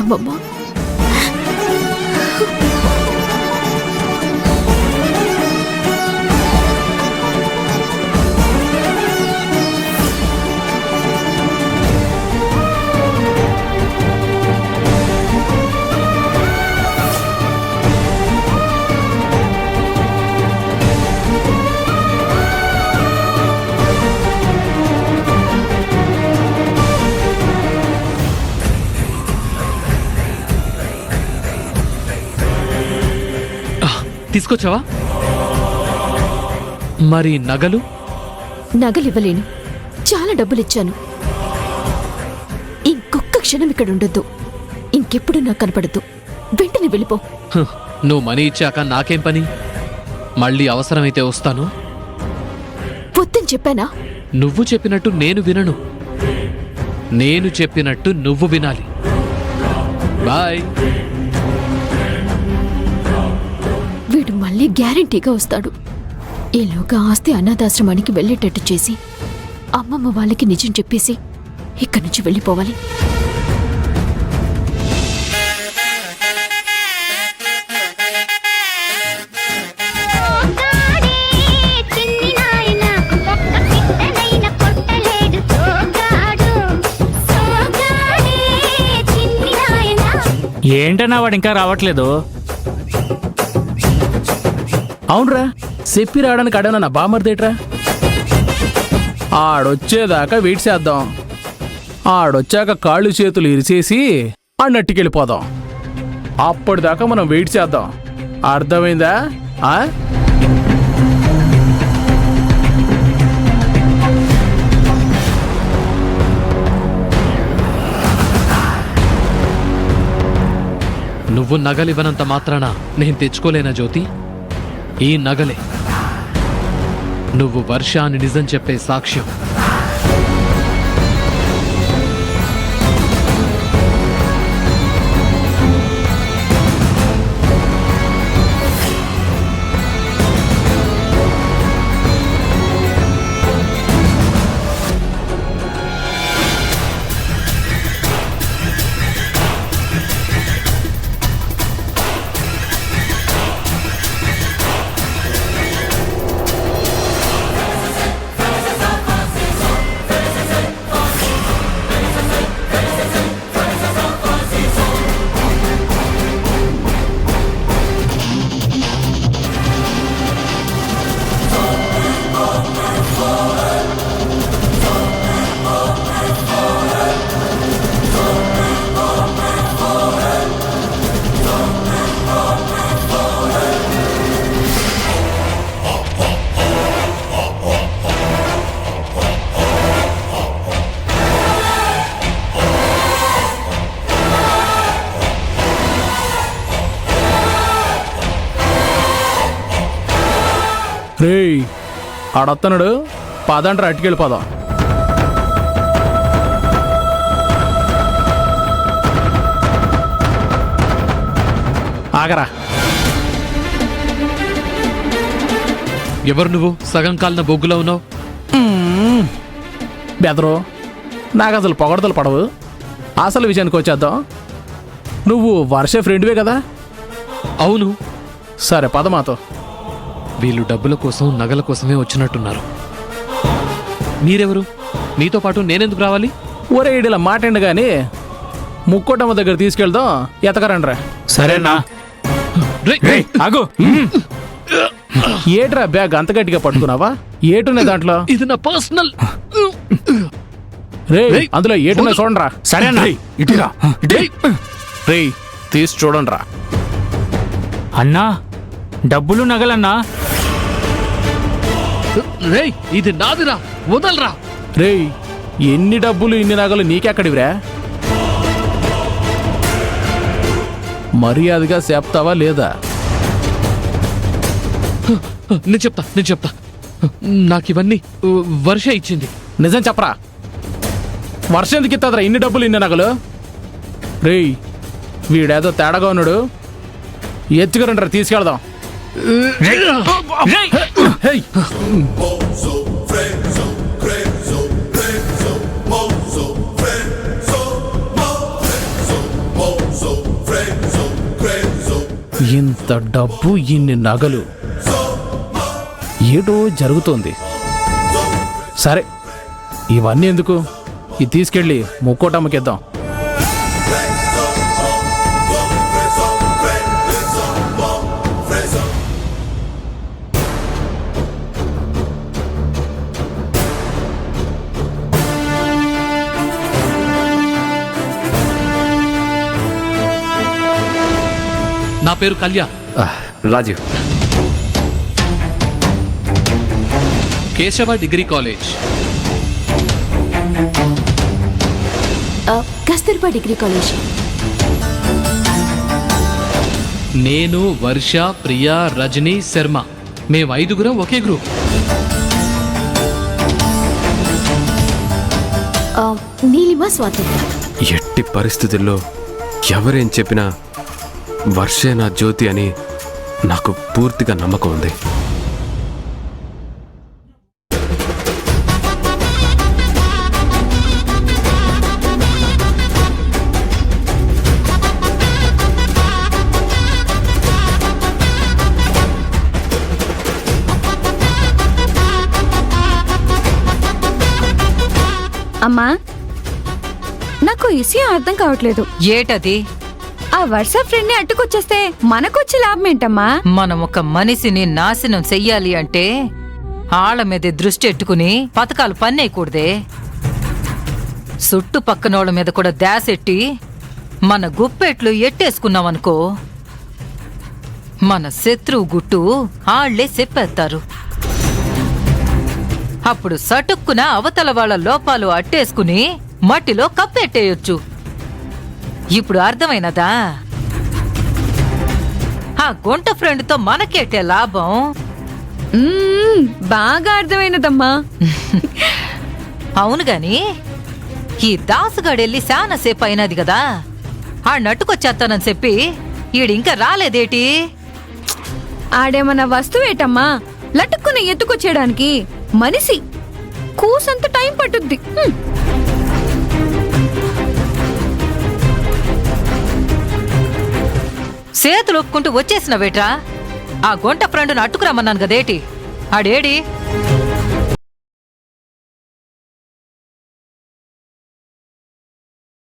అమ్మమ్మ. తీసుకొచ్చావా? మరి నగలు? నగలివ్వలేను, చాలా డబ్బులిచ్చాను. ఇంకొక్క క్షణం ఇక్కడ ఉండొద్దు, ఇంకెప్పుడు నాకు కనపడద్దు. వెంటనే వెళ్ళిపో. నువ్వు మనీ ఇచ్చాక నాకేం పని? మళ్ళీ అవసరమైతే వస్తాను. వద్దని చెప్పానా? నువ్వు చెప్పినట్టు నేను వినను, నేను చెప్పినట్టు నువ్వు వినాలి. బాయ్. వీడు మళ్ళీ గ్యారంటీగా వస్తాడు. ఈలోగా ఆస్తి అనాథాశ్రమానికి వెళ్ళేటట్టు చేసి అమ్మమ్మ వాళ్ళకి నిజం చెప్పేసి ఇక్కడి నుంచి వెళ్ళిపోవాలి. ఏంటన్నా వాడు ఇంకా రావట్లేదు? అవునరా, చెప్పి రావడానికి అడవునా నా బామర్దేట్రా? ఆడొచ్చేదాకా వెయిట్ చేద్దాం. ఆడొచ్చాక కాళ్ళు చేతులు ఇరిచేసి అన్నట్టుకెళ్ళిపోదాం. అప్పటిదాకా మనం వెయిట్ చేద్దాం. అర్థమైందా? నువ్వు నగలివ్వనంత మాత్రాన నేను తెచ్చుకోలేనా జ్యోతి? ఈ నగలే నువ్వు వర్ష అని నిజం చెప్పే సాక్ష్యం. రేయ్, ఆడొత్తన్నాడు, పదండ్రా అట్టుకెళ్ళిపోదాం. ఆగరా. ఎవరు నువ్వు? సగం కాలిన బొగ్గులో ఉన్నావు. బెదరు, నాకు అసలు పొగడతలు పడవు. అసలు విషయానికి వచ్చేద్దాం. నువ్వు వర్ష ఫ్రెండ్వే కదా? అవును. సరే పద మాతో. వీళ్ళు డబ్బుల కోసం నగల కోసమే వచ్చినట్టున్నారు. మీరెవరు? మీతో పాటు నేనెందుకు రావాలి? ఒరే ఇడిలా మాటండి గాని ముక్కోటమ్మ దగ్గర తీసుకెళ్దాం, ఎతకరండ్రా. సరేనా? ఆగు. ఏట్రా బ్యాగ్ అంత గట్టిగా పట్టుకున్నావా? ఏటున్నాయి దాంట్లో? ఇది నా పర్సనల్. రే, అందులో ఏటున్నాయి చూడండిరా. సరేనా? ఇటురా. రే, తీసి చూడండిరా. అన్నా, డబ్బులు నగలన్నా. రేయ్, ఇది నాదిరా, వదలరా. రేయ్, ఎన్ని డబ్బులు ఇన్ని నగలు నీకెక్కడివిరా? మర్యాదగా చెప్తావా లేదా? నేను చెప్తా. నాకివన్నీ వర్ష ఇచ్చింది. నిజం చెప్పరా. వర్ష ఎందుకు ఇస్తుందిరా ఇన్ని డబ్బులు ఇన్ని నగలు? రేయ్, వీడేదో తేడాగా ఉన్నాడు. ఎత్తుకురండ్రా, తీసుకెళ్దాం. ఇంత డబ్బు, ఇన్ని నగలు, ఏటో జరుగుతోంది. సరే, ఇవన్నీ ఎందుకు, ఇది తీసుకెళ్ళి ముక్కోటమ్మకిద్దాం. నా పేరు Kalyan. Rajiv. Keshava degree college. Kasturba degree college. నేను, వర్ష, ప్రియా, రజని, శర్మ, మేము 5గురం ఒకే గ్రూప్. నీలిమ, స్వాతి. ఎట్టి పరిస్థితుల్లో ఎవరేం చెప్పినా వర్షే నా జ్యోతి అని నాకు పూర్తిగా నమ్మకం ఉంది. అమ్మా, నాకు విషయం అర్థం కావట్లేదు. ఏటది? ఆ వర్ష ఫ్రెండ్ ని అట్టుకొచ్చేస్తే మనకొచ్చే లాభం ఏంటమ్మా? మనం ఒక మనిషిని నాశనం చెయ్యాలి అంటే ఆళ్ళ మీద దృష్టి ఎట్టుకుని పథకాలు పన్నేయకూడదే. చుట్టుపక్కనోళ్ళ మీద కూడా దాసెట్టి మన గుప్పెట్లు ఎట్టేసుకున్నామనుకో, మన శత్రువు గుట్టు ఆళ్లే చెప్పేస్తారు. అప్పుడు సటుక్కున అవతల వాళ్ళ లోపాలు అట్టేసుకుని మట్టిలో కప్పెట్టేయొచ్చు. ఇప్పుడు అర్థమైనదా? ఆ గుంట ఫ్రెండ్తో మనకేటే లాభం? బాగా అర్థమైనదమ్మా. అవును గాని ఈ దాసుగాడెళ్ళి శానసేపు అయినది కదా, ఆ నట్టుకొచ్చేస్తానని చెప్పి ఈడింకా రాలేదేటి? ఆడేమన్నా వస్తువేటమ్మా, లటుక్కుని ఎత్తుకొచ్చేయడానికి మనిషి కూసంత టైం పట్టుద్ది. చేతులు ఒప్పుకుంటూ వచ్చేసిన వేట్రా? ఆ గుంట ఫ్రెండ్ను అట్టుకురమ్మన్నాను కదేటి? ఆడేడి?